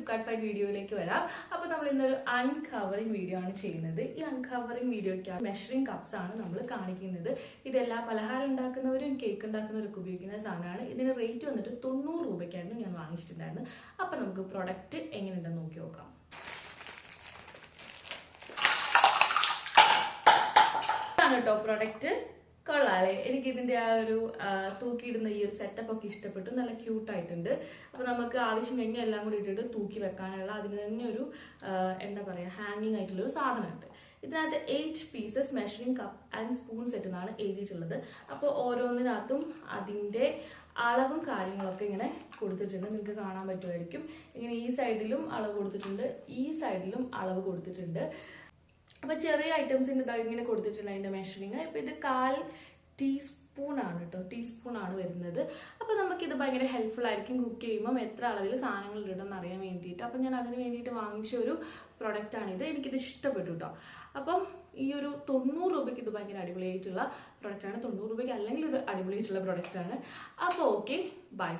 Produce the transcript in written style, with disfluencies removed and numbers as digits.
Flipkart fight വീഡിയോയിലേക്ക് വരാം. അപ്പോൾ നമ്മൾ ഇന്നൊരു അൺകവറിംഗ് വീഡിയോ ആണ് ചെയ്യുന്നത്. ഈ അൺകവറിംഗ് വീഡിയോയ്ക്ക് മെഷറിംഗ് കപ്സ് ആണ് നമ്മൾ കാണിക്കുന്നത്. ഇതെല്ലാം പലഹാരം ഉണ്ടാക്കുന്നവരും കേക്ക് ഉണ്ടാക്കുന്നവരൊക്കെ ഉപയോഗിക്കുന്ന സാധനമാണ്. ഇതിന് റേറ്റ് വന്നിട്ട് 90 രൂപയ്ക്കായിരുന്നു ഞാൻ വാങ്ങിച്ചിട്ടുണ്ടായിരുന്നത്. അപ്പോൾ നമുക്ക് പ്രൊഡക്റ്റ് എങ്ങനെയുണ്ടെന്ന് നോക്കി നോക്കാം. ഇതാണ് കേട്ടോ പ്രൊഡക്റ്റ്. കൊള്ളാല്ലേ, എനിക്ക് ഇതിന്റെ ആ ഒരു തൂക്കിയിടുന്ന ഈ ഒരു സെറ്റപ്പ് ഒക്കെ ഇഷ്ടപ്പെട്ടു. നല്ല ക്യൂട്ടായിട്ടുണ്ട്. അപ്പൊ നമുക്ക് ആവശ്യം കഴിഞ്ഞാൽ എല്ലാം കൂടി ഇട്ടിട്ട് തൂക്കി വെക്കാനുള്ള അതിന് തന്നെ ഒരു എന്താ പറയാ ഹാങ്ങിങ് ആയിട്ടുള്ള ഒരു സാധനമുണ്ട്. ഇതിനകത്ത് 8 pieces measuring cup and spoon set എന്നാണ് എഴുതിയിട്ടുള്ളത്. അപ്പോൾ ഓരോന്നിനകത്തും അതിന്റെ അളവും കാര്യങ്ങളൊക്കെ ഇങ്ങനെ കൊടുത്തിട്ടുണ്ട്. നിങ്ങൾക്ക് കാണാൻ പറ്റുമായിരിക്കും. ഇങ്ങനെ ഈ സൈഡിലും അളവ് കൊടുത്തിട്ടുണ്ട്, ഈ സൈഡിലും അളവ് കൊടുത്തിട്ടുണ്ട്. അപ്പൊ ചെറിയ ഐറ്റംസിന് ഇങ്ങനെ കൊടുത്തിട്ടുണ്ട് അതിന്റെ മെഷറിങ്. ഇപ്പൊ ഇത് 1/4 ടീസ്പൂൺ ആണ് കേട്ടോ, ടീസ്പൂൺ ആണ് വരുന്നത്. അപ്പൊ നമുക്കിത് ഭയങ്കര ഹെൽപ്ഫുൾ ആയിരിക്കും കുക്ക് ചെയ്യുമ്പോൾ എത്ര അളവിൽ സാധനങ്ങൾ ഇടണമെന്ന് അറിയാൻ വേണ്ടിയിട്ട്. അപ്പൊ ഞാൻ അതിന് വേണ്ടിയിട്ട് വാങ്ങിച്ച ഒരു പ്രൊഡക്റ്റ് ആണിത്. എനിക്കിത് ഇഷ്ടപ്പെട്ടു കേട്ടോ. അപ്പം ഈ ഒരു 90 രൂപയ്ക്ക് ഇത് ഭയങ്കര അടിപൊളിയായിട്ടുള്ള പ്രൊഡക്റ്റ് ആണ്. 90 രൂപയ്ക്ക് അല്ലെങ്കിൽ ഇത് അടിപൊളിയായിട്ടുള്ള പ്രൊഡക്റ്റ് ആണ്. അപ്പോൾ ഓക്കെ, ബൈ.